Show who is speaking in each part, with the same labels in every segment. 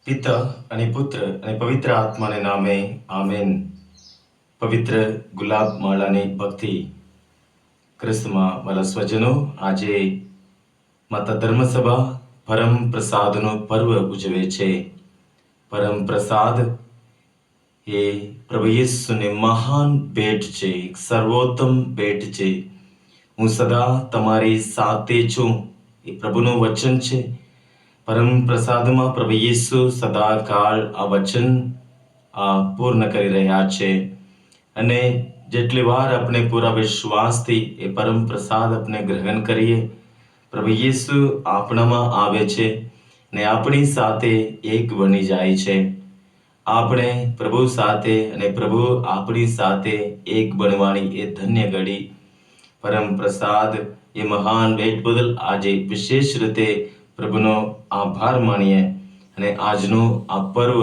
Speaker 1: પિતા અને પુત્ર અને પવિત્ર આત્માને નામે આમેન. પવિત્ર ગુલાબ માળાની ભક્તિ. ક્રિસ્તમાં વાલા સ્વજનો, આજે માતા ધર્મસભા પરમ પ્રસાદનો પર્વ ઉજવે છે. પરમ પ્રસાદ એ પ્રભુ યેસુની મહાન ભેટ છે, એક સર્વોત્તમ ભેટ છે. હું સદા તમારી સાથે છું, એ પ્રભુનું વચન છે. પરમ પ્રસાદમાં પ્રભુ યેસુ સદાકાળ આ વચન પૂર્ણ કરી રહ્યા છે. અને જેટલી વાર આપણે પૂરા વિશ્વાસથી એ પરમ પ્રસાદ આપણે ગ્રહણ કરીએ, પ્રભુ યેસુ આપણામાં આવે છે ને આપણી સાથે એક બની જાય છે. આપણે પ્રભુ સાથે અને પ્રભુ આપણી સાથે એક બનવાની એ ધન્ય ઘડી. પરમ પ્રસાદ એ મહાન ભેટ બદલ આજે વિશેષ રીતે પ્રભુનો આભાર માનીએ અને આજનું આ પર્વ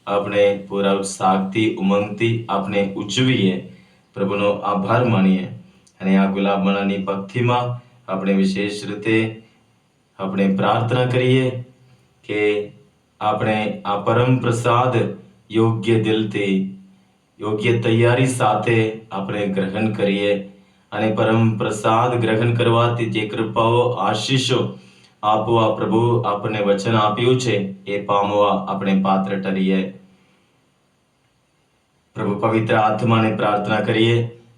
Speaker 1: આપણે પૂરા ઉત્સાહથી ઉમંગથી આપણે ઉજવીએ, પ્રભુનો આભાર માનીએ. અને આ ગુલાબ માળાની ભક્તિમાં આપણે વિશેષ રીતે આપણે પ્રાર્થના કરીએ કે આપણે આ પરમ પ્રસાદ યોગ્ય દિલથી, યોગ્ય તૈયારી સાથે આપણે ગ્રહણ કરીએ અને પરમ પ્રસાદ ગ્રહણ કરવાથી જે કૃપાઓ, આશીષો આપવા પ્રભુ આપણને વચન આપ્યું છે એ પામવા આપણે પાત્ર ઠરીએ. પ્રભુ પવિત્ર આત્માને પ્રાર્થના કરીએ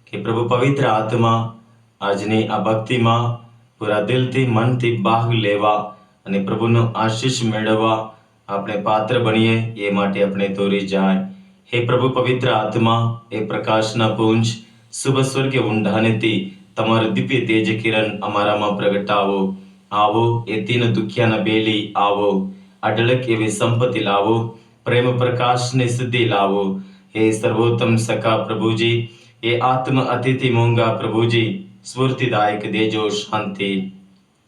Speaker 1: કે પ્રભુ પવિત્ર આત્મા આજની આ ભક્તિમાં પૂરા દિલથી, મનથી ભાગ લેવા અને પ્રભુનો આશીષ મેળવવા આપણે પાત્ર બનીએ, એ માટે આપણે દોરી જાય. હે પ્રભુ પવિત્ર આત્મા, એ પ્રકાશના પુંજ શુભ સ્વર્ગીય ઊંડાણેથી તમારું દિવ્ય તેજ કિરણ અમારામાં પ્રગટાવો. આવો એ તીન દુખ્યાના બેલી, આવો અઢળક એવી સંપત્તિ લાવો, પ્રેમ પ્રકાશની સિદ્ધિ લાવો. હે સર્વોત્તમ સખા પ્રભુજી, એ આત્મ અતિથિ મોંઘા પ્રભુજી, સ્ફૂર્તિદાયક દેજો શાંતિ.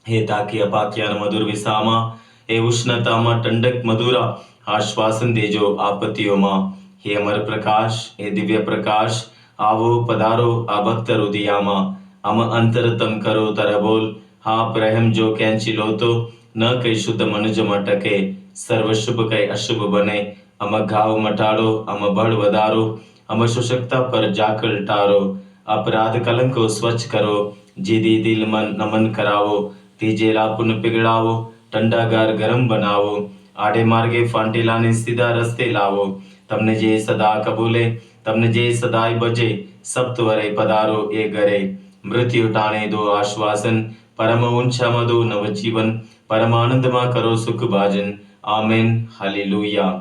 Speaker 1: હે તાકી અપાક્યાના મધુર વિસામાં, એ ઉષ્ણતામાં ઠંડક મધુરા આશ્વાસન દેજો આપત્તિઓમાં. હે અમર પ્રકાશ, એ દિવ્ય પ્રકાશ, આવો પધારો આ ભક્ત હૃદયામાં. અમ અંતરતમ કરો તરબોલ, હા રહેમ જો કેંચી લો તો ન કઈ શુદ્ધ મનુજ મટકે, સર્વ શુભ કઈ અશુભ બને. અમ ઘાવ મટાડો, અમ બળ વધારો, અમ સુશક્તા પર જાકલ ટારો. અપરાધ કલંકો સ્વચ્છ કરો, જીદી દિલ મન નમન કરાવો. તીજેલા પુન પીગળાવો, ઠંડાગાર ગરમ બનાવો. આડે માર્ગે ફાંટેલાને સીધા રસ્તે લાવો. તમને જે સદા કબૂલે, તમને જે સદાય બજે, સપ્તવરે પધારો એ ઘરે. મૃત્યુ ટાણે દો આશ્વાસન, પરમ ઊંચામાં દો નવજીવન. પરમાનંદમાં કરો સુખ ભાજન. Amen, hallelujah.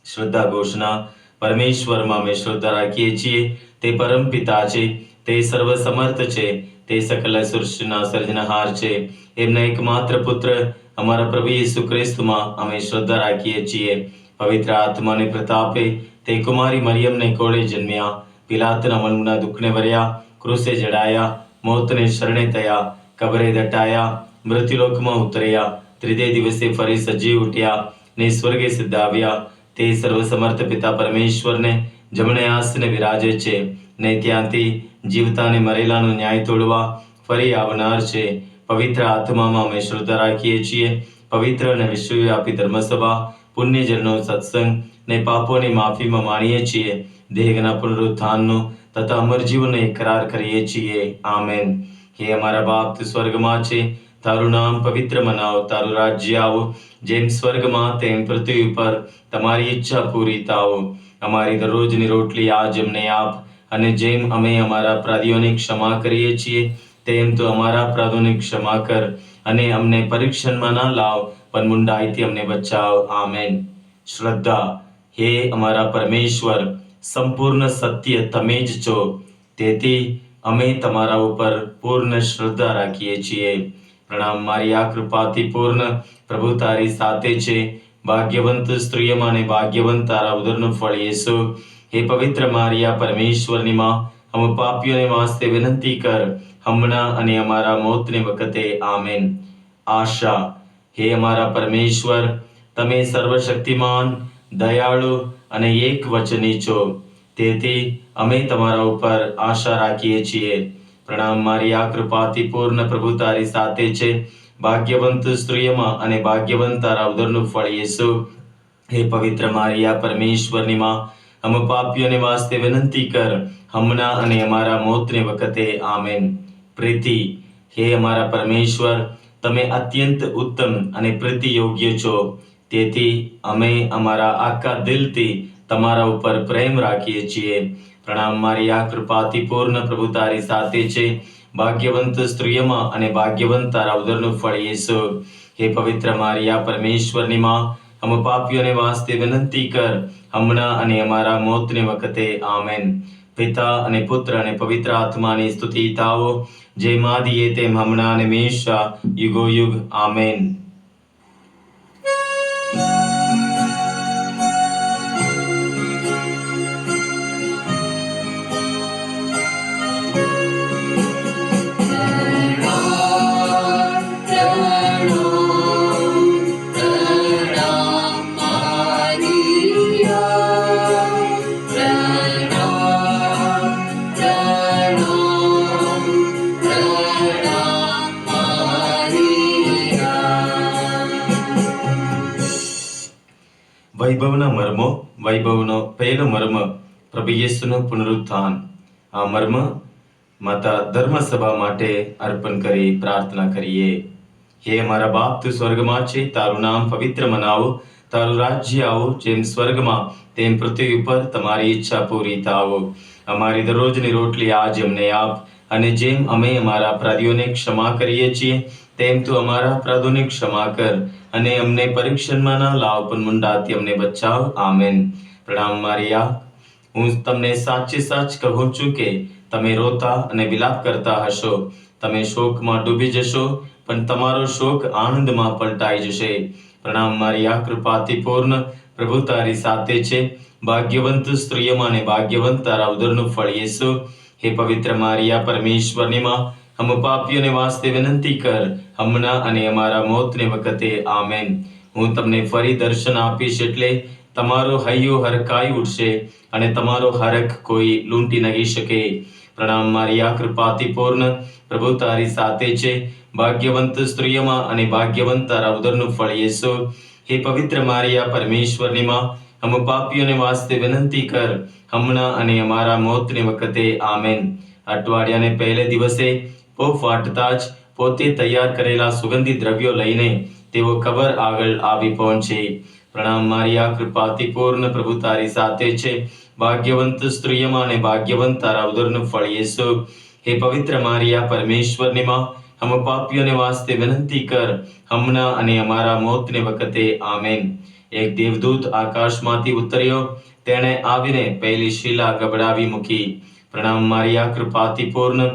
Speaker 1: શ્રદ્ધા ઘોષણા. પરમેશ્વરમાં અમે શ્રદ્ધા રાખીએ છીએ. તે પરમ પિતા છે, તે સર્વ સમર્થ છે, તે સકલ સૃષ્ટિના સર્જનહાર છે. એમના એકમાત્ર પુત્ર અમારા પ્રભુ યેસુ ખ્રિસ્તમાં અમે શ્રદ્ધા રાખીએ છીએ. પવિત્ર આત્માને પ્રતાપે તે કુમારી મરિયમને કોળે જન્મ્યા, પિલાતના મનના દુઃખને વર્યા, ક્રુસે જડાયા, મોતને શરણે થયા, કબરે દટાયા, મૃત્યુલોકમાં ઉતર્યા, ત્રીજે દિવસે ફરી સજીવ ઉઠ્યા ને સ્વર્ગે સિદ્ધાવ્યા. તે સર્વ સમર્થ પિતા પરમેશ્વરને જમણે આસને વિરાજે છે ને ત્યાંથી જીવતાને મરેલાનો ન્યાય તોડવા ફરી આવનાર છે. પવિત્ર આત્મામાં અમે શ્રદ્ધા રાખીએ છીએ. પવિત્ર અને વિશ્વવ્યાપી ધર્મસભા, પુણ્યજનનો સત્સંગ ને પાપોની માફીમાં માણીએ છીએ. દેહના પુનરુત્થાનનો તથા અમર જીવનનો એકરાર કરીએ છીએ. આમેન. હે અમારા બાપ, તું સ્વર્ગમાં છે, તારું નામ પવિત્ર મનાવ, તારું રાજ્ય આવો. જેમ સ્વર્ગમાં તેમ પૃથ્વી ઉપર તમારી ઈચ્છા પૂરી થાઓ. અમારી દરરોજની રોટલી આજ અમને આપ, અને જેમ અમે અમારા અપરાધીઓને ક્ષમા કરીએ છીએ તેમ તું અમારા અપરાધોને ક્ષમા કર. અને અમને પરીક્ષણમાં ના લાવ, પણ મુંડાઈથી અમને બચાવ. આમેન. શ્રદ્ધા. હે અમારા પરમેશ્વર, સંપૂર્ણ સત્ય તમે જ છો, તેથી અમે તમારા ઉપર પૂર્ણ શ્રદ્ધા રાખીએ છીએ. પ્રણામ. મારી આ કૃપાથી પૂર્ણ પ્રભુ તારી સાથે છે. ભાગ્યવંત સ્ત્રીઓમાં અને ભાગ્યવંત તારા ઉદરનું ફળ યેસુ. હે પવિત્ર મારિયા, પરમેશ્વરની માં, हम પાપીઓને વાસ્તે વિનંતી કર, હમણાં અને અમારા મોતને વખતે. આમેન. આશા. હે અમારા પરમેશ્વર, તમે સર્વશક્તિમાન, દયાળુ અને એક વચની છો, તેથી અમે તમારા ઉપર આશા રાખીએ છીએ. પ્રણામ. મારી આ કૃપાથી પૂર્ણ પ્રભુ તારી સાથે છે. ભાગ્યવંત સ્ત્રીઓમાં અને ભાગ્યવંત તારા ઉદરનું ફળ યેસુ. હે પવિત્ર મારિયા, પરમેશ્વરની માં, અમે પાપીઓને વાસ્તે વિનંતી કર, હમણાં અને અમારા મોતને વખતે. આમેન. પ્રીતિ, હે અમારા પરમેશ્વર, તમે અત્યંત ઉત્તમ અને પ્રીતિ યોગ્ય છો. તેથી અમે અમારા આખા દિલથી તમારા ઉપર પ્રેમ રાખીએ છીએ. પ્રણામ મારિયા, કૃપાથી પૂર્ણ, પ્રભુ તારી સાથે છે. ભાગ્યવંત સ્ત્રીઓમાં અને ભાગ્યવંત તારા ઉદરનું ફળ યેસુ. હે પવિત્ર મારિયા, પરમેશ્વરની માં, અમે પાપીઓને વાસ્તે વિનંતી કર, હમણાં અને અમારા મોતને વખતે. આમેન. પિતા અને પુત્ર અને પવિત્ર આત્માની સ્તુતિ થાઓ, જેમ આદિએ તેમ હમણાં અને હંમેશા યુગો યુગ. આમેન. વૈભવના મર્મો. વૈભવનો પહેલો મર્મ પ્રભુ યેસુનું પુનરુત્થાન. આ મર્મ માતા ધર્મસભા માટે અર્પણ કરી પ્રાર્થના કરીએ. હે અમારા બાપ, તું સ્વર્ગમાં છે, તારું નામ પવિત્ર મનાવો, તારું રાજ્ય આવો, જેમ સ્વર્ગમાં તેમ પૃથ્વી ઉપર તમારી ઈચ્છા પૂરી થાવો. અમારી દરરોજની રોટલી આજ અમને આપ, અને જેમ અમે અમારા અપરાધીઓને ક્ષમા કરીએ છીએ, તેમ તું અમારા અપરાધોને ક્ષમા કર, અને અમને પરીક્ષણમાં ના લાવ, પણ મુંડાથી અમને બચાવ. આમેન. પ્રણામ મારિયા, હું તમને સાચે સાચ કહું છું કે તમે રોતા અને વિલાપ કરતા હશો. તમે શોકમાં ડૂબી જશો, પણ તમારો શોક આનંદમાં પલટાઈ જશે. પ્રણામ મારિયા, કૃપાથી પૂર્ણ, પ્રભુ તારી સાથે છે. ભાગ્યવંત સ્ત્રીઓમાં અને ભાગ્યવંત તારા ઉદરનું ફળ યેસુ. હે પવિત્ર મારિયા, પરમેશ્વરની માં, हम પાપીઓને વાસ્તે વિનંતી કર, હમણાં અને અમારા મોતને વખતે. આમેન. હું તમને ફરી દર્શન આપીશ, એટલે તમારો હૈયો હરકાઈ ઉઠશે, અને તમારો હરખ કોઈ લૂંટી નહીં શકે. પ્રણામ મારિયા, કૃપાથી પૂર્ણ, પ્રભુ તારી સાથે છે. ભાગ્યવંત સ્ત્રીઓમાં અને ભાગ્યવંત તારા ઉદરનું ફળ યેસુ. હે પવિત્ર મારિયા, પરમેશ્વરની માં, हम પાપીઓને વાસ્તે વિનંતી કર, હમણાં અને અમારા મોતને વખતે. આમેન. અઠવાડિયાને પહેલે દિવસે પો ફાટતા જ પોતે તૈયાર કરેલા સુગંધી દ્રવ્યો લઈને તેઓ કબર આગળ આવી પહોંચે. પ્રણામ મારિયા, કૃપાથી પૂર્ણ, પ્રભુ તારી સાથે છે. ભાગ્યવંત સ્ત્રીઓમાં અને ભાગ્યવંત તારા ઉદરનું ફળ યેસુ. હે પવિત્ર મારિયા, પરમેશ્વરની માં, हम પાપીઓને વાસ્તે વિનંતી કર, હમણાં અને અમારા મોતને વખતે. આમેન. એક દેવદૂત આકાશમાંથી ઉતર્યો, તેણે આવીને પહેલી શિલા ગબડાવી મૂકી. પ્રણામ મારિયા, કૃપાથી પૂર્ણ,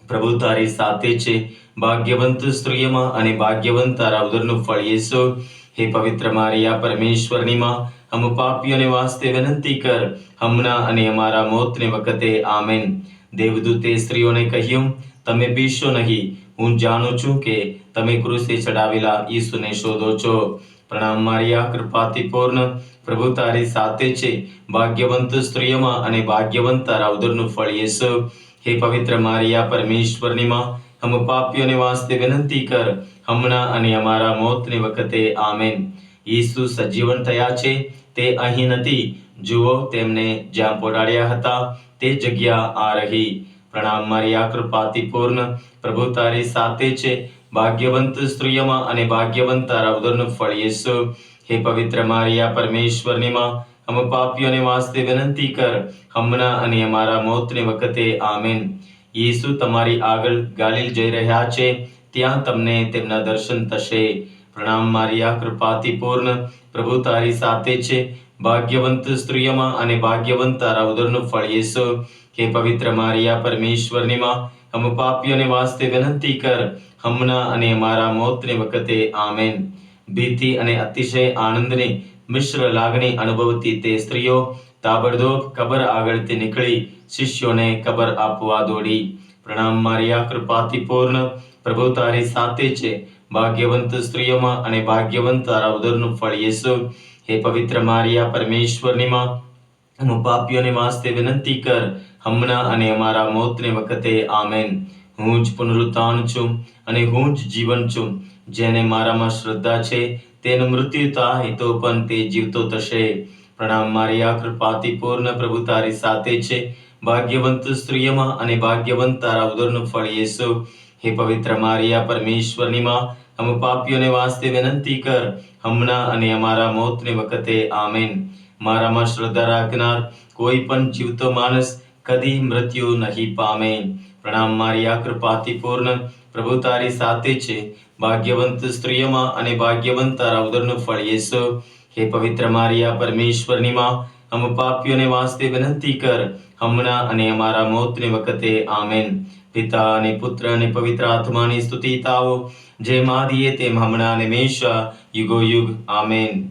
Speaker 1: પ્રભુ તારી સાથે છે. ભાગ્યવંત સ્ત્રીઓમાં અને ભાગ્યવંત તારા ઉદરનું ફળ યેસુ. હે પવિત્ર મારિયા, પરમેશ્વરની માં, हम પાપીઓને વાસ્તે વિનંતી કર, હમણાં અને અમારા મોતને વખતે. આમેન. દેવદૂતે સ્ત્રીઓને કહ્યું, તમે બીશો નહીં. હું જાણું છું કે તમે ક્રૂસે ચડાવેલા ઈસુને શોધો છો. પ્રણામ મારિયા, કૃપાથી પૂર્ણ, પ્રભુ તારી સાથે છે. ભાગ્યવંત સ્ત્રીઓમાં અને ભાગ્યવંત તારા ઉદરનું ફળ યેસુ. હે પવિત્ર મારિયા, પરમેશ્વરની માં, हम પાપીઓને વાસ્તે વિનંતી કર, હમણાં અને અમારા મોતને વખતે. આમેન. ઈસુ સજીવન થયા છે, તે અહીં નથી. જુઓ, તેમને જ્યાં પોડાડ્યા હતા તે જગ્યા આ રહી. પ્રણામ મારિયા, કૃપાથી પૂર્ણ, પ્રભુ તારી સાથે છે. ભાગ્યવંત સ્ત્રીઓમાં અને ભાગ્યવંત તારા ઉદરનું ફળ યેસુ. હે પવિત્ર મારિયા, પરમેશ્વરની માં, हम પાપીઓને વાસ્તે વિનંતી કર, હમણાં અને અમારા મોતને વખતે. આમેન. યેસુ તમારી આગળ ગાલિલ જઈ રહ્યા છે, ત્યાં તમને તેમના દર્શન થશે. પ્રણામ મારિયા, કૃપાથી પૂર્ણ, પ્રભુ તારી સાથે છે. ભાગ્યવંત સ્ત્રીઓમાં અને ભાગ્યવંત તારા ઉદરનું ફળ યેસુ. હે પવિત્ર મારિયા, પરમેશ્વરની માં, हम પાપીઓને વાસ્તે વિનંતી કર, હમણાં અને અમારા મોતને વખતે. આમેન. ભીતિ અને અતિશય આનંદની મિશ્ર લાગણી અનુભવતી તે સ્ત્રીઓ તાબડતોબ કબર આગળથી નીકળી શિષ્યોને કબર આપવા દોડી. પ્રણામ મારિયા, કૃપાથી પૂર્ણ, પ્રભુ તારી સાથે છે. ભાગ્યવંત સ્ત્રીઓમાં અને ભાગ્યવંત તારા ઉદરનું ફળ યેસુ. હે પવિત્ર મારિયા, પરમેશ્વરની માં, हम પાપીઓને વાસ્તે વિનંતી કર, હમણાં અને અમારા મોતને વખતે. આમેન. હું જ પુનરુત્થાન છું અને હું જ જીવન છું. જેને મારામાં શ્રદ્ધા છે તેનું મૃત્યુ થાય તો પણ તે જીવતો થશે. પ્રણામ મારિયા, કૃપાથી પૂર્ણ, પ્રભુ તારી સાથે છે. ભાગ્યવંત સ્ત્રીઓમાં અને ભાગ્યવંત તારા ઉદરનું ફળ યેસુ. હે પવિત્ર મારિયા, પરમેશ્વરની માં, हम પાપીઓને વાસ્તે વિનંતી કર, હમણાં અને અમારા મોતની વખતે. આમેન. મારામાં શ્રદ્ધા રાખનાર કોઈ પણ જીવતો માણસ કદી મૃત્યુ નહીં પામે. પ્રણામ મારિયા, કૃપાથી પૂર્ણ, પ્રભુ તારી સાથે છે. ભાગ્યવંત સ્ત્રીઓમાં અને ભાગ્યવંત તારા ઉદરનું ફળ યેસુ. હે પવિત્ર મારિયા, પરમેશ્વરની માં, हम પાપીઓને વાસ્તે વિનંતી કર, હમણાં અને અમારા મોતની વખતે. આમેન. પિતા અને પુત્ર અને પવિત્ર આત્માની સ્તુતિ થાઓ, જેમ આદિએ તેમ હમણાં અને હંમેશા યુગો યુગ. આમેન.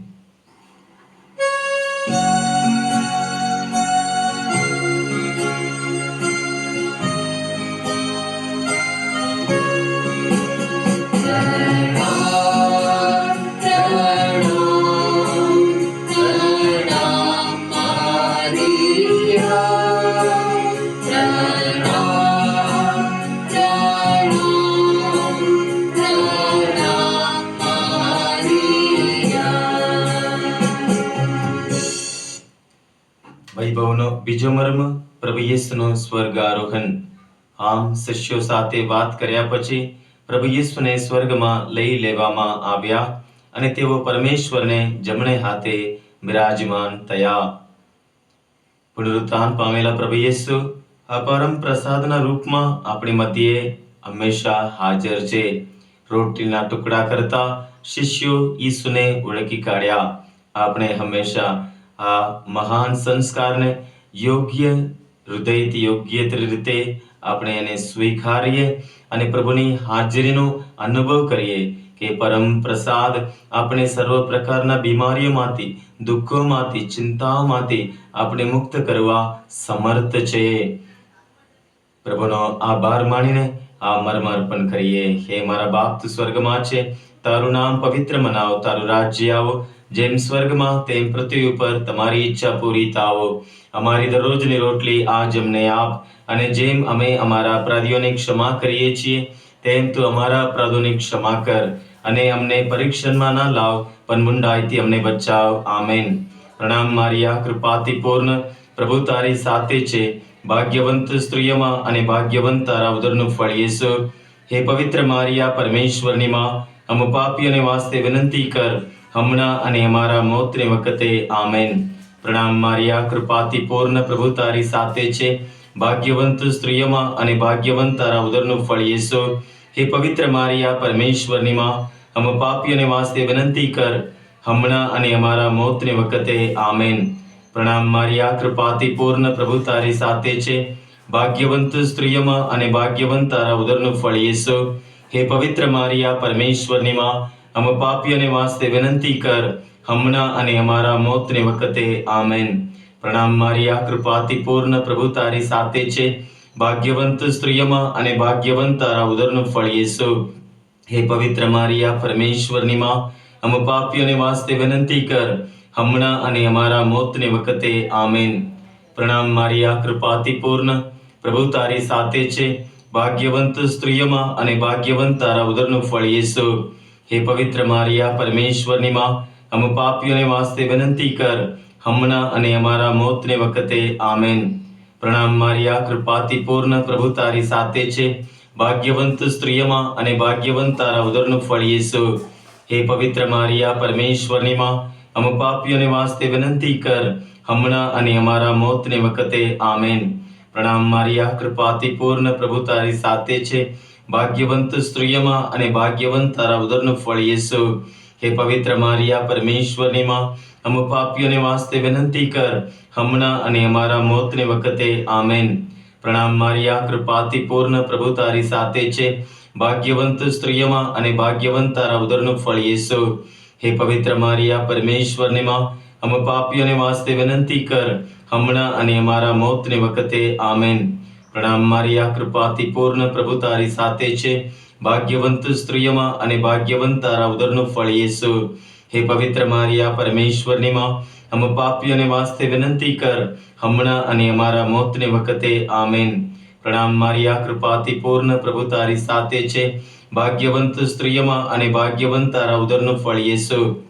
Speaker 1: વૈભવનો બીજો મર્મ, પ્રભુ યેસુનું સ્વર્ગારોહણ. આમ શિષ્યો સાથે વાત કર્યા પછી પ્રભુ યેસુને સ્વર્ગમાં લઈ લેવામાં આવ્યા અને તેઓ પરમેશ્વરને જમણે હાથે બિરાજમાન થયા. પુનરુત્થાન પામેલા પ્રભુ યેસુ અપરમ પ્રસાદના રૂપમાં આપણી મધ્યે હંમેશા હાજર છે. રોટલીના ટુકડા કરતા શિષ્યો ઈસુને ઓળખી કાઢ્યા. આપણે હંમેશા આ મહાન સંસ્કારને યોગ્ય હૃદયથી, યોગ્ય રીતે આપણે એને સ્વીકારીએ અને પ્રભુની હાજરીનો અનુભવ કરીએ કે પરમ પ્રસાદ આપણે સર્વ પ્રકારના બીમારીઓમાંથી, દુઃખોમાંથી, ચિંતાઓમાંથી આપણે મુક્ત કરવા સમર્થ છે. પ્રભુનો આભાર માનીને આ મર્મ અર્પણ કરીએ. હે મારા બાપ, તું સ્વર્ગમાં છે, તારું નામ પવિત્ર મનાવો, તારું રાજ્ય આવો, જેમ સ્વર્ગમાં તેમ પૃથ્વી ઉપર તમારી ઈચ્છા પૂરી થાવો. અમારી દરરોજની રોટલી આજ અમને આપ, અને જેમ અમે અમારા અપરાધીઓને ક્ષમા કરીએ છીએ તેમ તું અમારા અપરાધોની ક્ષમા કર, અને અમને પરીક્ષણમાં ના લાવ, પણ મૂંડાઈથી અમને બચાવ. આમેન. પ્રણામ મારિયા, કૃપાથી પૂર્ણ, પ્રભુ તારી સાથે છે. ભાગ્યવંત સ્ત્રીઓમાં અને ભાગ્યવંત તારા ઉદરનું ફળ યેસુ. હે પવિત્ર મારિયા, પરમેશ્વરની માં, हम પાપીઓને વાસ્તે વિનંતી કર, હમણાં અને અમારા મોતની વખતે. આમેન. પ્રણામ મારિયા, કૃપાથી પૂર્ણ, પ્રભુ તારી સાથે છે. ભાગ્યવંત સ્ત્રીઓમાં અને ભાગ્યવંત તારા ઉદરનું ફળ યેસુ. હે પવિત્ર મારિયા, પરમેશ્વરની માં, हम પાપીઓને વાસ્તે વિનંતી કર, હમણાં અને અમારા મોતની વખતે. આમેન. પ્રણામ મારિયા, કૃપાથી પૂર્ણ, પ્રભુ તારી સાથે છે. ભાગ્યવંત સ્ત્રીઓમાં અને ભાગ્યવંત તારા ઉદરનું ફળ યેસુ. હે પવિત્ર મારિયા, પરમેશ્વરની માં, हम પાપીઓને વાસ્તે વિનંતી કર, હમણાં અને અમારા મોતની વખતે. આમેન. પ્રણામ મારિયા, કૃપાથી પૂર્ણ, પ્રભુ તારી સાથે છે. ભાગ્યવંત સ્ત્રીઓમાં અને ભાગ્યવંત તારા ઉદરનું ફળ યેસુ. હે પવિત્ર મારિયા, પરમેશ્વરની માં, हम પાપીઓને વાસ્તે વિનંતી કર, હમણાં અને અમારા મોતની વખતે. આમેન. પ્રણામ મારિયા, કૃપાથી પૂર્ણ, પ્રભુ તારી સાથે છે. ભાગ્યવંત સ્ત્રીઓમાં અને ભાગ્યવંત તારા ઉદરનું ફળ યેસુ. હે પવિત્ર મારિયા, પરમેશ્વરની માં, हम પાપીઓને વાસ્તે વિનંતી કર, હમણાં અને અમારા મોતની વખતે. આમેન. પ્રણામ મારિયા, કૃપાથી પૂર્ણ, પ્રભુ તારી સાથે છે. ભાગ્યવંત સ્ત્રીઓમાં અને ભાગ્યવંત તારા ઉદરનું ફળ યેસુ. હે પવિત્ર મારિયા, પરમેશ્વરની માં, हम પાપીઓને વાસ્તે વિનંતી કર, હમણાં અને અમારા મોતની વખતે. આમેન. પ્રણામ મારિયા, કૃપાથી પૂર્ણ, પ્રભુ તારી સાથે છે. ભાગ્યવંત સ્ત્રીઓમાં અને ભાગ્યવંત તારા ઉદરનું ફળ યેસુ. હે પવિત્ર મારિયા, પરમેશ્વરની માં, हम પાપીઓને વાસ્તે વિનંતી કર, હમણાં અને અમારા મોતની વખતે. આમેન. પ્રણામ મારિયા, કૃપાથી પૂર્ણ, પ્રભુ તારી સાથે છે. ભાગ્યવંત સ્ત્રીઓમાં અને ભાગ્યવંત તારા ઉદરનું ફળ યેસુ. હે પવિત્ર મારિયા, પરમેશ્વરની માં, हम પાપીઓને વાસ્તે વિનંતી કર, હમણાં અને અમારા મોતની વખતે. આમેન. પ્રણામ મારિયા, કૃપાથી પૂર્ણ, પ્રભુ તારી સાથે છે. ભાગ્યવંત સ્ત્રીઓમાં અને ભાગ્યવંત તારા ઉદરનું ફળ યેસુ. હે પવિત્ર મારિયા, પરમેશ્વરની માં, हम પાપીઓને વાસ્તે વિનંતી કર, હમણાં અને અમારા મોતની વખતે. આમેન. પ્રણામ મારિયા, કૃપાથી પૂર્ણ, પ્રભુ તારી સાથે છે. ભાગ્યવંત સ્ત્રીઓમાં અને ભાગ્યવંત તારા ઉદરનું ફળ યેસુ.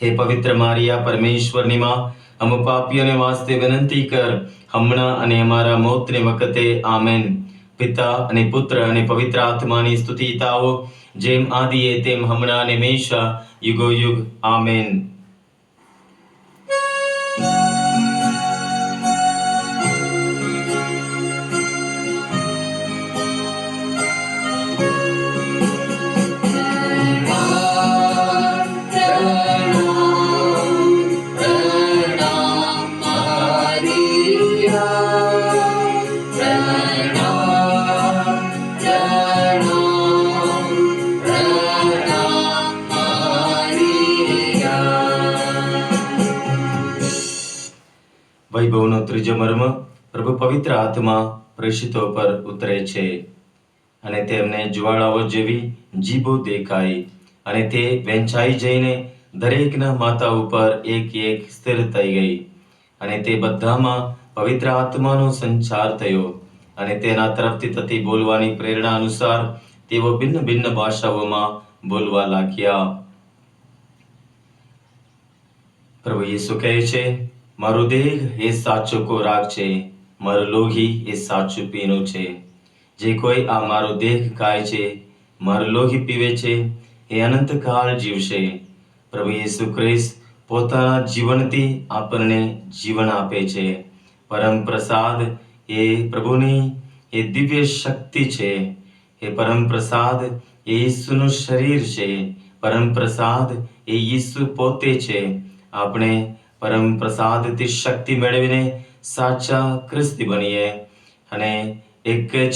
Speaker 1: હે પવિત્ર મારિયા, પરમેશ્વરની માં, અમે પાપીઓને વાસ્તે વિનંતી કર, હમણાં અને અમારા મોતને વખતે. આમેન. પિતા અને પુત્ર અને પવિત્ર આત્માની સ્તુતિ થાઓ, જેમ આદિએ તેમ હમણાં અને હંમેશા યુગો યુગ. આમેન. વૈભવનો ત્રીજો મર્મ, પ્રભુ પવિત્ર આત્મા પ્રેષિતો પર ઉતરે છે અને તેમને જ્વાળાઓ જેવી જીભો દેખાઈ અને તે વહેંચાઈ જઈને દરેકના માથા ઉપર એક એક સ્થિર થઈ ગઈ. અને તે બધામાં પવિત્ર આત્માનો સંચાર થયો અને તેના તરફથી થતી બોલવાની પ્રેરણા અનુસાર તેઓ ભિન્ન ભિન્ન ભાષાઓમાં બોલવા લાગ્યા. પ્રભુ યેસુ કહે છે, મારું દેહ એ સાચો ખોરાક છે, મારું લોહી એ સાચું પીણું છે. જે કોઈ આ મારો દેહ ખાય છે, મારું લોહી પીવે છે, એ અનંતકાળ જીવશે. પ્રભુ યેસુ ખ્રિસ્ત પોતાના જીવનથી આપણને જીવન આપે છે. પરમ પ્રસાદ એ પ્રભુની એ દિવ્ય શક્તિ છે. એ પરમ પ્રસાદ એ ઈસુનું શરીર છે. પરમ પ્રસાદ એ ઈસુ પોતે છે. આપણે પરમ પ્રસાદથી શક્તિ મેળવીને સાચા ખ્રિસ્તી બનીએ અને એક જ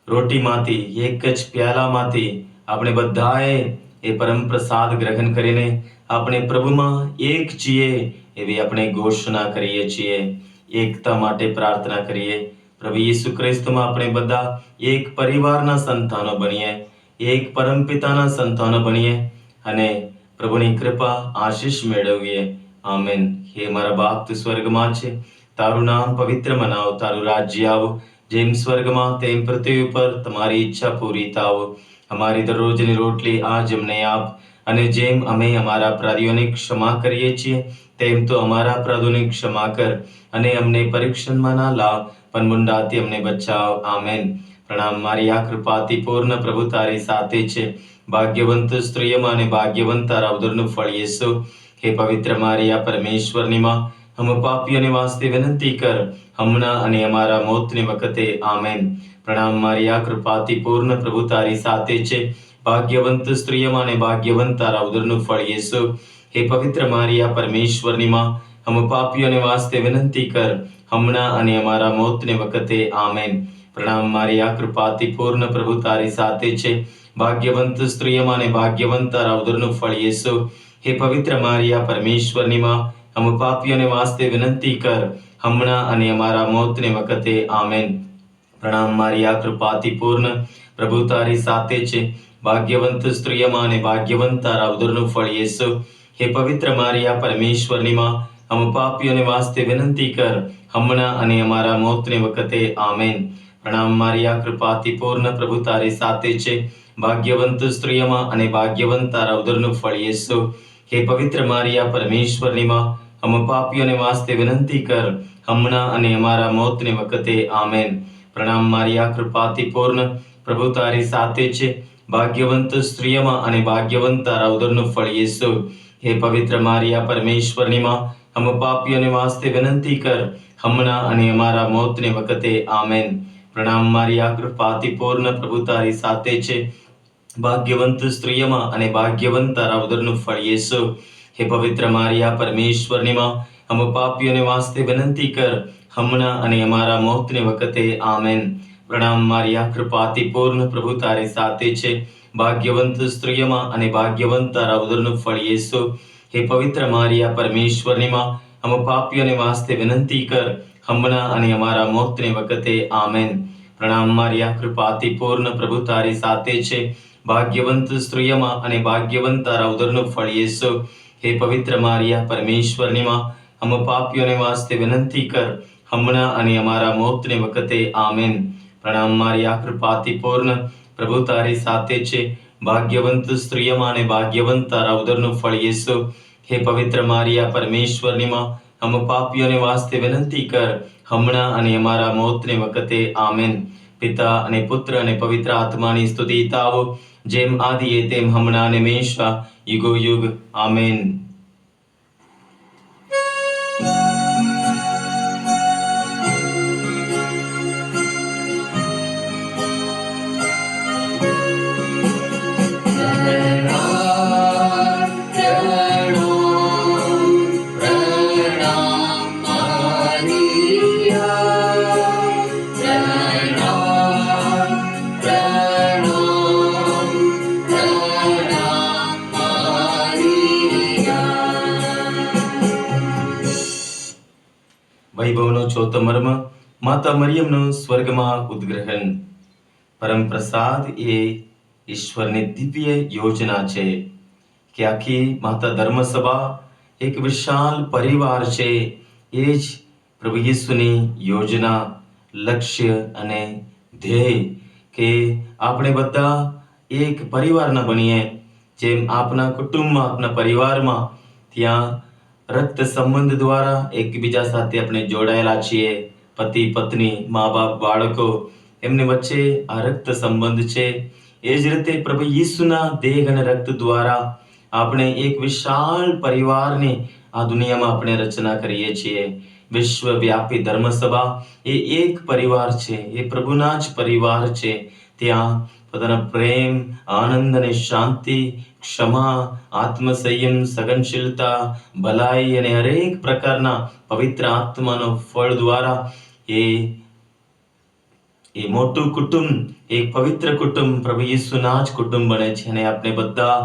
Speaker 1: રોટીમાંથી, એક જ પ્યાલામાંથી આપણે બધાએ એ પરમ પ્રસાદ ગ્રહણ કરીને આપણે પ્રભુમાં એક છીએ એવી આપણે ઘોષણા કરીએ છીએ. એકતા માટે પ્રાર્થના કરીએ. પ્રભુ યેસુ ખ્રિસ્તમાં આપણે બધા એક પરિવારના સંતાનો બનીએ, એક પરમપિતાના સંતાનો બનીએ અને પ્રભુની કૃપા આશીષ મેળવીએ. આમેન. હે મારા બાપ, તું સ્વર્ગમાં છે, તારું નામ પવિત્ર મનાવ, તારું રાજ્ય આવો, જેમ સ્વર્ગમાં તેમ પૃથ્વી ઉપર તમારી ઈચ્છા પૂરી થાવ. અમારી દરરોજની રોટલી આજ અમને આપ, અને જેમ અમે અમારા અપરાધીઓને ક્ષમા કરીએ છીએ તેમ તો અમારા અપરાધોની ક્ષમા કર, અને અમને પરીક્ષણમાં ના લાવ, પણ મુંડાથી અમને બચાવ. આમેન. પ્રણામ મારિયા, કૃપાથી પૂર્ણ, પ્રભુ તારી સાથે છે. ભાગ્યવંત સ્ત્રીઓમાં અને ભાગ્યવંત તારા ઉદરનું ફળ યેસુ. હે પવિત્ર મારિયા, પરમેશ્વરની માં, અમે પાપીઓને વાસ્તે વિનંતી કર, હમણાં અને અમારા મોતને વખતે. આમેન. પ્રણામ મારિયા, કૃપાથી પૂર્ણ, પ્રભુ તારી સાથે છે. ભાગ્યવંત સ્ત્રીઓમાં અને ભાગ્યવંત તારા ઉદરનું ફળ યેસુ. હે પવિત્ર મારિયા, પરમેશ્વરની માં, અમે પાપીઓને વાસ્તે વિનંતી કર, હમણાં અને અમારા મોતને વખતે. આમેન. પ્રણામ મારિયા, કૃપાથી પૂર્ણ, પ્રભુ તારી સાથે છે. ભાગ્યવંત સ્ત્રીઓમાં અને ભાગ્યવંત તારા ઉદરનું ફળ યેસુ. હે પવિત્ર મારિયા, પરમેશ્વરની માં, અમે પાપીઓને વાસ્તે વિનંતી કર, હમણાં અને અમારા મોતને વખતે. આમેન. પ્રણામ મારિયા, કૃપાથી પૂર્ણ, પ્રભુ તારી સાથે છે. ભાગ્યવંત સ્ત્રીઓમાં અને ભાગ્યવંત તારા ઉદરનું ફળ યેસુ. હે પવિત્ર મારિયા, પરમેશ્વરની માં, અમે પાપીઓને વાસ્તે વિનંતી કર, હમણાં અને અમારા મોતને વખતે. આમેન. પ્રણામ મારિયા, કૃપાથી પૂર્ણ, પ્રભુ તારી સાથે છે. ભાગ્યવંત સ્ત્રીઓમાં અને ભાગ્યવંત તારા ઉદરનું ફળ યેસુ. હે પવિત્ર મારિયા, પરમેશ્વરની માં, અમે પાપીઓને વાસ્તે વિનંતી કર, હમણાં અને અમારા મોતને વખતે. આમેન. પ્રણામ મારિયા, કૃપાથી પૂર્ણ, પ્રભુ તારી સાથે છે. ભાગ્યવંત સ્ત્રીઓમાં અને ભાગ્યવંત તારા ઉદરનું ફળ યેસુ. હે પવિત્ર મારિયા, પરમેશ્વરની માં, અમે પાપીઓને વાસ્તે વિનંતી કર, હમણાં અને અમારા મોતને વખતે. આમેન. પ્રણામ મારિયા, કૃપાથી પૂર્ણ, પ્રભુ તારી સાથે છે. ભાગ્યવંત સ્ત્રીઓમાં અને ભાગ્યવંત તારા ઉદરનું ફળ યેસુ. હે પવિત્ર મારિયા, પરમેશ્વરની માં, અમે પાપીઓને વાસ્તે વિનંતી કર, હમણાં અને અમારા મોતને વખતે. આમેન. પ્રણામ મારિયા, કૃપાથી પૂર્ણ, પ્રભુ તારી સાથે છે. ભાગ્યવંત સ્ત્રીઓમાં અને ભાગ્યવંત તારા ઉદરનું ફળ યેસુ. હે પવિત્ર મારિયા, પરમેશ્વરની માં, અમે પાપીઓને વાસ્તે વિનંતી કર, હમણાં અને અમારા મોતને વખતે. આમેન. પ્રણામ મારિયા, કૃપાથી પૂર્ણ, પ્રભુ તારી સાથે છે. ભાગ્યવંત સ્ત્રીઓમાં અને ભાગ્યવંત તારા ઉદરનું ફળ યેસુ. હે પવિત્ર મારિયા, પરમેશ્વરની માં, અમે પાપીઓને વાસ્તે વિનંતી કર, હમણાં અને અમારા મોતને વખતે આમેન. પ્રણામ મારી આ કૃપાથી પૂર્ણ, પ્રભુ તારી સાથે છે. ભાગ્યવંત સ્ત્રીઓમાં અને ભાગ્યવંત તારા ઉદરનું ફળ યેસુ. હે પવિત્ર મારિયા, પરમેશ્વરની માં, हम પાપીઓને વાસ્તે વિનંતી કર, હમણાં અને અમારા મોતને વખતે આમેન. પિતા અને પુત્ર અને પવિત્ર આત્માની સ્તુતિ તાવો, જેમ આદિએ તેમ હમણાં અને હંમેશા યુગો યુગ આમેન. વૈભવનો ચોથો મર્મ, માતા મરિયમનું સ્વર્ગમાં ઉદ્ગ્રહણ. પરમ પ્રસાદ એ ઈશ્વરની દિવ્ય યોજના છે કે આખી માતા ધર્મસભા એક વિશાળ પરિવાર છે. એ જ પ્રભુ ઈસુની યોજના, લક્ષ્ય અને ધ્યેય કે આપણે બધા એક પરિવારના બનીએ. જેમ આપણા કુટુંબમાં, આપણા પરિવારમાં ત્યાં રક્ત સંબંધ દ્વારા એકબીજા સાથે આપણે જોડાયેલા છીએ. પતિ પત્ની, મા બાપ, બાળકો, એમની વચ્ચે આ રક્ત સંબંધ છે. એ જ રીતે પ્રભુ ઈસુના દેહ અને રક્ત દ્વારા આપણે એક વિશાળ પરિવારની આ દુનિયામાં આપણે રચના કરીએ છીએ. વિશ્વવ્યાપી ધર્મસભા એ એક પરિવાર છે, એ પ્રભુના જ પરિવાર છે. ત્યાં પોતાના પ્રેમ, આનંદ અને શાંતિ, ક્ષમા, આત્મસંયમ, સહનશીલતા, ભલાઈ અને હરેક પ્રકારના પવિત્ર આત્માનો ફળ દ્વારા એ મોટું કુટુંબ, એક પવિત્ર કુટુંબ, પ્રભુ ઈસુના જ કુટુંબ બને છે. અને આપણે બધા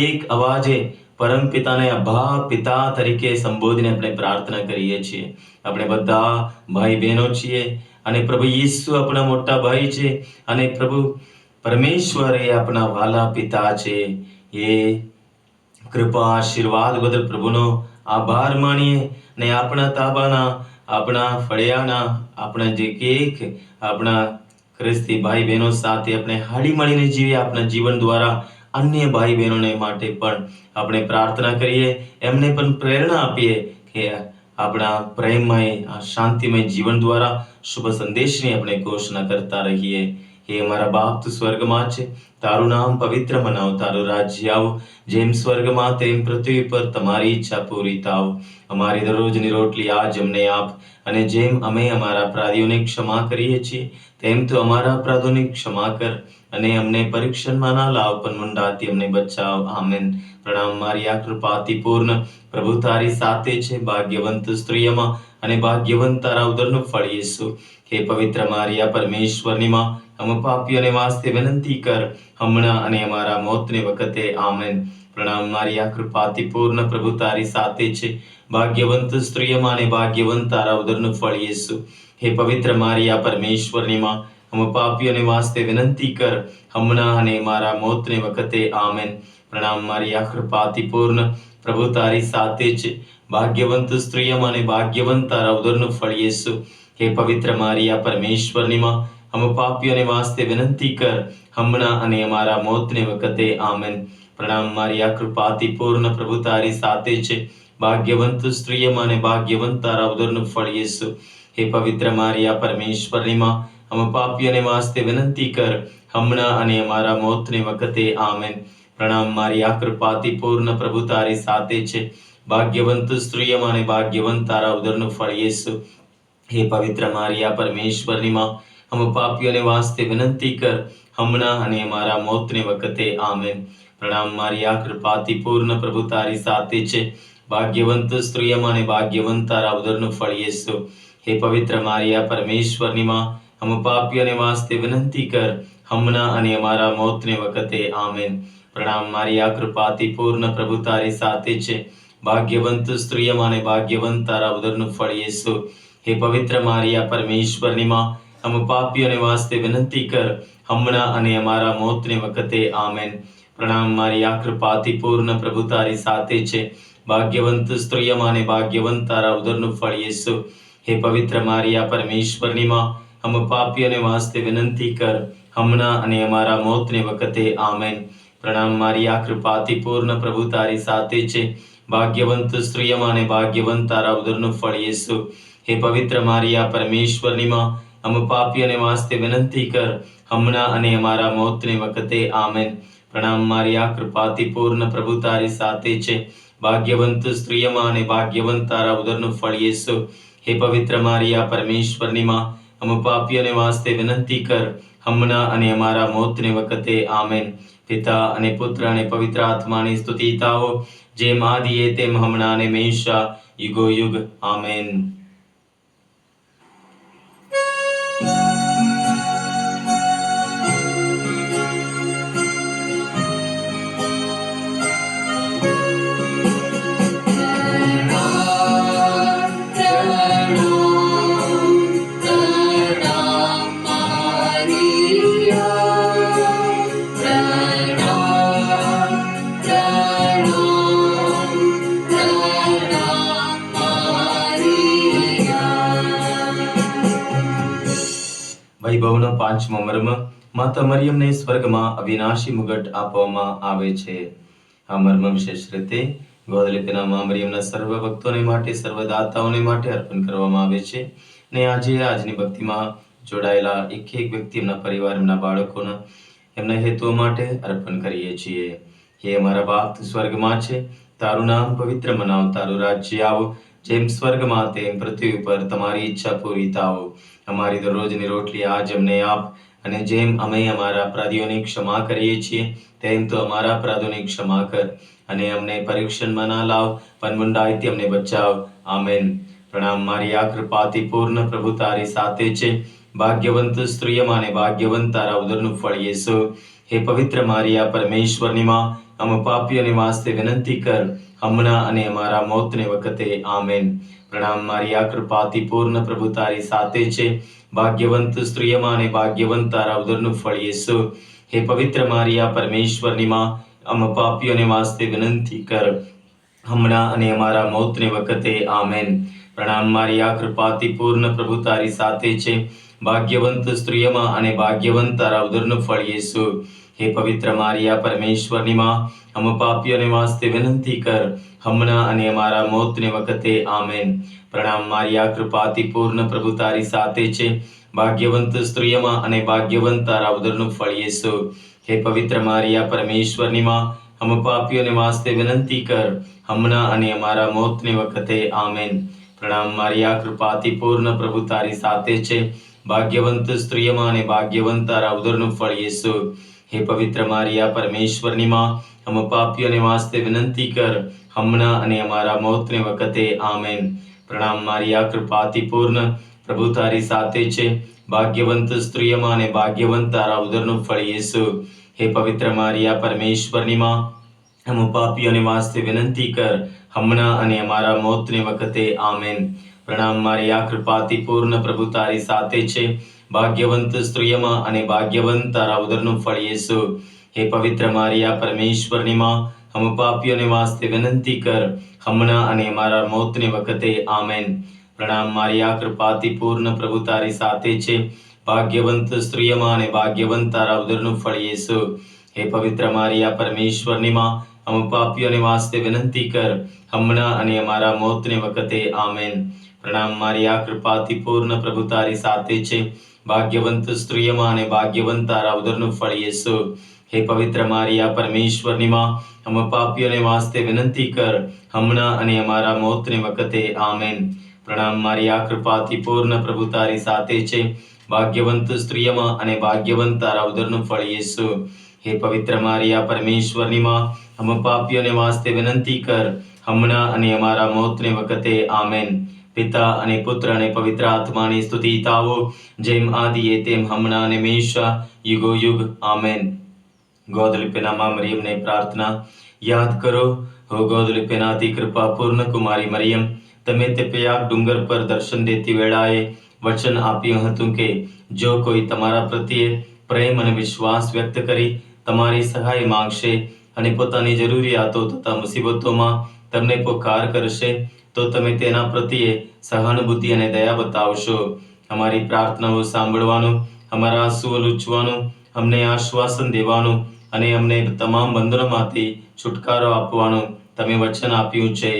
Speaker 1: એક અવાજે પરમ પિતાને અભા પિતા તરીકે સંબોધીને આપણે પ્રાર્થના કરીએ છીએ. આપણે બધા ભાઈ બહેનો છીએ અને પ્રભુ ઈસુ આપણા મોટા ભાઈ છે અને પ્રભુ પરમેશ્વર એ આપણા વાલા પિતા છે. એ કૃપા આશીર્વાદ બદલ પ્રભુનો આભાર માનીએ અને આપણા તાબાના, આપણા ફળિયાના, આપણા જે કેક આપણા ખ્રિસ્તી ભાઈ બહેનો સાથે આપણે હળી મળીને જીવીએ. આપણા જીવન દ્વારા અન્ય ભાઈ બહેનોને માટે પણ આપણે પ્રાર્થના કરીએ, એમને પણ પ્રેરણા આપીએ કે આપણા પ્રેમમય, આ શાંતિમય જીવન દ્વારા શુભ સંદેશની આપણે ઘોષણા કરતા રહીએ. હે અમારા બાપ, તું સ્વર્ગમાં છે, તારું નામ પવિત્ર મનાવ, તારું રાજ્ય આવ, જેમ સ્વર્ગમાં તેમ પૃથ્વી પર તમારી ઈચ્છા પૂરી થાવ. અમારી દરરોજની રોટલી આજ અમને આપ, અને જેમ અમે અમારા અપરાધીઓને ક્ષમા કરીએ છીએ તેમ તું અમારા અપરાધોની ક્ષમા કર, અને અમને પરીક્ષણમાં ના લાવ, પણ મંડાથી અમને બચાવ. આમેન. પ્રણામ મારી આ કૃપાથી પૂર્ણ, પ્રભુ તારી સાથે છે. ભાગ્યવંત સ્ત્રીઓમાં અને ભાગ્યવંત તારા ઉદરનું ફળ યેસુ. હે પવિત્ર મારિયા, પરમેશ્વરની માં, हम પાપીઓને વાસ્તે વિનંતી કર, હમણાં અને અમારા મોતને વખતે આમેન. પ્રણામ મારી આ કૃપાથી પૂર્ણ, પ્રભુ તારી સાથે છે. ભાગ્યવંત સ્ત્રીઓમાં અને ભાગ્યવંત તારા ઉદરનું ફળ યેસુ. હે પવિત્ર મારિયા, પરમેશ્વરની માં, हम પાપીઓને વાસ્તે વિનંતી કર, હમણાં અને અમારા મોતને વખતે આમેન. પ્રણામ મારી આ કૃપાથી પૂર્ણ, પ્રભુ તારી સાથે છે. ભાગ્યવંત સ્ત્રીઓમાં અને ભાગ્યવંત તારા ઉદરનું ફળ યેસુ. હે પવિત્ર મારિયા, પરમેશ્વરની માં, हम પાપીઓને વાસ્તે વિનંતી કર, હમણાં અને અમારા મોતને વખતે આમેન. પ્રણામ મારી આ કૃપાથી પૂર્ણ, પ્રભુ તારી સાથે છે. ભાગ્યવંત સ્ત્રીઓમાં અને ભાગ્યવંત તારા ઉદરનું ફળ યેસુ. હે પવિત્ર મારિયા, પરમેશ્વરની માં, हम પાપીઓને વાસ્તે વિનંતી કર, હમણાં અને અમારા મોતને વખતે આમેન. પ્રણામ મારી આ કૃપાથી પૂર્ણ, પ્રભુ તારી સાથે છે. ભાગ્યવંત સ્ત્રીઓમાં અને ભાગ્યવંત તારા ઉદરનું ફળ યેસુ. હે પવિત્ર મારિયા, પરમેશ્વરની માં, हम પાપીઓને વાસ્તે વિનંતી કર, હમણાં અને અમારા મોતને વખતે આમેન. પ્રણામ મારી આ કૃપાથી પૂર્ણ, પ્રભુ તારી સાથે છે. ભાગ્યવંત સ્ત્રીઓમાં અને ભાગ્યવંત તારા ઉદરનું ફળ યેસુ. હે પવિત્ર મારિયા, પરમેશ્વરની માં, हम પાપીઓને વાસ્તે વિનંતી કર, હમણાં અને અમારા મોતને વખતે આમેન. પ્રણામ મારી આ કૃપાથી પૂર્ણ, પ્રભુ તારી સાથે છે. ભાગ્યવંત સ્ત્રીઓમાં અને ભાગ્યવંત તારા ઉદરનું ફળ યેસુ. હે પવિત્ર મારિયા, પરમેશ્વરની માં, हम પાપીઓને વાસ્તે વિનંતી કર, હમણાં અને અમારા મોતને વખતે આમેન. પ્રણામ મારી આ કૃપાથી પૂર્ણ, પ્રભુ તારી સાથે છે. ભાગ્યવંત સ્ત્રીઓમાં અને ભાગ્યવંત તારા ઉદરનું ફળ યેસુ. હે પવિત્ર મારિયા પરમેશ્વરની માં, हम પાપીઓને વાસ્તે વિનંતી કર, હમણાં અને અમારા મોતની વખતે આમેન. પ્રણામ મારિયા, કૃપાથી પૂર્ણ, પ્રભુ તારી સાથે છે. ભાગ્યવંત સ્ત્રીઓમાં અને ભાગ્યવંત તારા ઉદરનું ફળ યેસુ. હે પવિત્ર મારિયા પરમેશ્વરની માં, हम પાપીઓને વાસ્તે વિનંતી કર, હમણાં અને અમારા મોતની વખતે આમેન. પ્રણામ મારિયા, કૃપાથી પૂર્ણ, પ્રભુ તારી સાથે છે. ભાગ્યવંત સ્ત્રીઓમાં અને ભાગ્યવંત તારા ઉદરનું ફળ યેસુ. હે પવિત્ર મારિયા પરમેશ્વરની માં, हम પાપીઓને વાસ્તે વિનંતી કર, હમણાં અને અમારા મોતની વખતે આમેન. પિતા અને પુત્ર અને પવિત્ર આત્માની સ્તુતિ થાઓ, જેમ આદિએ તેમ હમણાં અને હંમેશા યુગો યુગ આમેન. વૈભવનો પાંચમો મર્મ, માતા મરિયમને સ્વર્ગમાં અવિનાશી મુગટ આપવામાં આવે છે. આ મર્મ વિશેષ રીતે ગોદલિપીના મરિયમના સર્વ ભક્તોને માટે, સર્વદાતાઓને માટે અર્પણ કરવામાં આવે છે. ને આજની ભક્તિમાં જોડાયેલા એક વ્યક્તિ, એમના પરિવાર, એમના બાળકોના, એમના હેતુઓ માટે અર્પણ કરીએ છીએ. હે અમારા બાપ સ્વર્ગમાં છે, તારું નામ પવિત્ર મનાવ, તારું રાજ્ય આવો, જેમ સ્વર્ગમાં તેમ પૃથ્વી ઉપર તમારી ઈચ્છા પૂરી થાઓ. અમારી દરરોજની રોટલી આજ અમને આપ, અને જેમ અમે અમારા અપરાધીઓની ક્ષમા કરીએ છીએ, તેમ તો અમારા અપરાધોની ક્ષમા કર, અને અમને પરીક્ષણમાં ના લાવ, પણ બુરાઈથી અમને બચાવ. આમેન. પ્રણામ મારિયા, કૃપાથી પૂર્ણ, પ્રભુ તારી સાથે છે. ભાગ્યવંત સ્ત્રીઓમાં અને ભાગ્યવંત તારા ઉદરનું ફળ યેસુ. હે પવિત્ર મારિયા પરમેશ્વરની માં, हम પાપીઓને વાસ્તે વિનંતી કર, હમણાં અને અમારા મોતની વખતે આમેન. પ્રણામ મારિયા, કૃપાથી પૂર્ણ, પ્રભુ તારી સાથે છે. ભાગ્યવંત સ્ત્રીઓમાં અને ભાગ્યવંત તારા ઉદરનું ફળ યેસુ. હે પવિત્ર મારિયા પરમેશ્વરની માં, हम પાપીઓને વાસ્તે વિનંતી કર, હમણાં અને અમારા મોતની વખતે આમેન. પ્રણામ મારિયા, કૃપાથી પૂર્ણ, પ્રભુ તારી સાથે છે. ભાગ્યવંત સ્ત્રીઓમાં અને ભાગ્યવંત તારા ઉદરનું ફળ યેસુ. હે પવિત્ર મારિયા પરમેશ્વરની માં, हम પાપીઓને વાસ્તે વિનંતી કર, હમણાં અને અમારા મોતની વખતે આમેન. પ્રણામ મારિયા, કૃપાથી પૂર્ણ, પ્રભુ તારી સાથે છે. ભાગ્યવંત સ્ત્રીઓમાં અને ભાગ્યવંત તારા ઉદરનું ફળ યેસુ. હે પવિત્ર મારિયા પરમેશ્વરની માં, हम પાપીઓને વાસ્તે વિનંતી કર, હમણાં અને અમારા મોતની વખતે આમેન. પ્રણામ મારિયા, કૃપાથી પૂર્ણ, પ્રભુ તારી સાથે છે. ભાગ્યવંત સ્ત્રીઓમાં અને ભાગ્યવંત તારા ઉદરનું ફળ યેસુ. હે પવિત્ર મારિયા પરમેશ્વરની માં, हम પાપીઓને વાસ્તે વિનંતી કર, હમણાં અને અમારા મોતની વખતે આમેન. પ્રણામ મારિયા, કૃપાથી પૂર્ણ, પ્રભુ તારી સાથે છે. ભાગ્યવંત સ્ત્રીઓમાં અને ભાગ્યવંત તારા ઉદરનું ફળ યેસુ. હે પવિત્ર મારિયા પરમેશ્વરની માં, हम પાપીઓને વાસ્તે વિનંતી કર, હમણાં અને અમારા મોતની વખતે આમેન. પ્રણામ મારિયા, કૃપાથી પૂર્ણ, પ્રભુ તારી સાથે છે. ભાગ્યવંત સ્ત્રીઓમાં અને ભાગ્યવંત તારા ઉદરનું ફળ યેસુ. હે પવિત્ર મારિયા પરમેશ્વરની માં, हम પાપીઓને વાસ્તે વિનંતી કર, હમણાં અને અમારા મોતની વખતે આમેન. પ્રણામ મારિયા, કૃપાથી પૂર્ણ, પ્રભુ તારી સાથે છે. ભાગ્યવંત સ્ત્રીઓમાં અને ભાગ્યવંત તારા ઉદરનું ફળ યેસુ. હે પવિત્ર મારિયા પરમેશ્વરની માં, हम પાપીઓને વાસ્તે વિનંતી કર, હમણાં અને અમારા મોતની વખતે આમેન. પ્રણામ મારિયા, કૃપાથી પૂર્ણ, પ્રભુ તારી સાથે છે. ભાગ્યવંત સ્ત્રીઓમાં અને ભાગ્યવંત તારા ઉદરનું ફળ યેસુ. હે પવિત્ર મારિયા પરમેશ્વરની માં, हम પાપીઓને વાસ્તે વિનંતી કર, હમણાં અને અમારા મોતની વખતે આમેન. પ્રણામ મારિયા, કૃપાથી પૂર્ણ, પ્રભુ તારી સાથે છે. ભાગ્યવંત સ્ત્રીઓમાં અને ભાગ્યવંત તારા ઉદરનું ફળ યેસુ. હે પવિત્ર મારિયા પરમેશ્વરની માં, हम પાપીઓને વાસ્તે વિનંતી કર, હમણાં અને અમારા મોતની વખતે આમેન. પિતા અને પુત્ર અને પવિત્ર આત્માની સ્તુતિ થાઓ, જેમ આદિએ તેમ હમણાં અને હંમેશા યુગો યુગ આમેન. ગોદલિપીના મરિયમને પ્રાર્થના યાદ કરો. હો ગોદલિપીનાથી કૃપા પૂર્ણ કુમારી મરિયમ, તમે તે પયાગ ડુંગર પર દર્શન દેતી વેળાએ વચન આપ્યું હતું કે જો કોઈ તમારા પ્રત્યે પ્રેમ અને વિશ્વાસ વ્યક્ત કરી તમારી સહાય માંગશે અને પોતાની જરૂરિયાતો તથા મુસીબતોમાં તમને પોકાર કરશે, તો તમે તેના પ્રત્યે સહાનુભૂતિ અને દયા બતાવશો. અમારી પ્રાર્થનાઓ સાંભળવાનું, અમારા આંસુઓ લૂછવાનું, અમને આશ્વાસન દેવાનું અને અમને તમામ બંધનોમાંથી છુટકારો આપવાનું તમે વચન આપ્યું છે.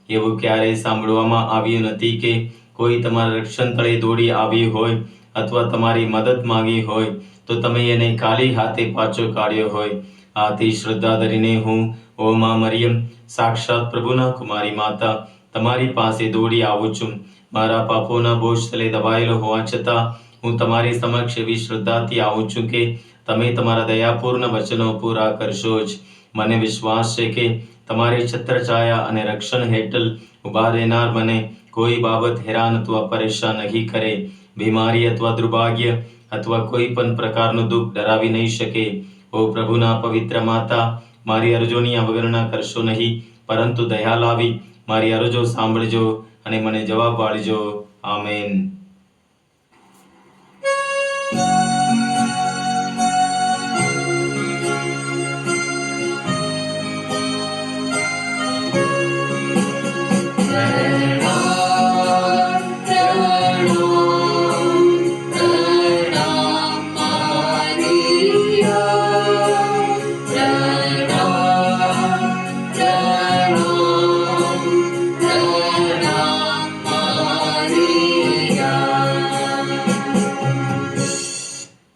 Speaker 1: એવું ક્યારેય સાંભળવામાં આવ્યું નથી કે કોઈ તમારા રક્ષણ તળે દોડી આવ્યું હોય અથવા તમારી મદદ માંગી હોય તો તમે એને ખાલી હાથે પાછો કાઢ્યો હોય. આથી શ્રદ્ધા ધરીને હું, ઓ માં મરિયમ, સાક્ષાત પ્રભુના કુમારી માતા, તમારી પાસે દોડી આવું છું. મારા પાપોના બોજ તલે દબાયેલો હોવા છતાં હું તમારી સમક્ષ એવી શ્રદ્ધાથી આવું છું કે તમે તમારા દયાપૂર્ણ વચનો પૂરા કરશો જ. મને વિશ્વાસ છે કે તમારી છત્રછાયા અને રક્ષણ હેઠળ ઊભા રહેનાર મને કોઈ બાબત હેરાન અથવા પરેશાન નહીં કરે. બીમારી અથવા દુર્ભાગ્ય અથવા કોઈ પણ પ્રકારનું દુઃખ ડરાવી નહીં શકે. ઓ પ્રભુના પવિત્ર માતા, મારી અરજોની અવગણના કરશો નહીં, પરંતુ દયા લાવી મારી અરજો સાંભળજો અને મને જવાબ આપજો. આમેન.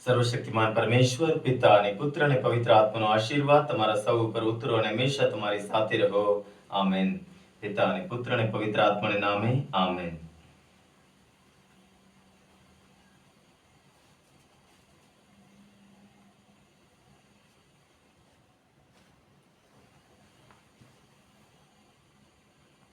Speaker 1: સર્વશક્તિમાન પરમેશ્વર પિતા અને પુત્ર અને પવિત્ર આત્માનો આશીર્વાદ તમારા સૌ ઉપર ઉતરો અને હંમેશા તમારી સાથે રહો. આમેન. પિતા અને પુત્ર અને પવિત્ર આત્માના નામે. આમેન.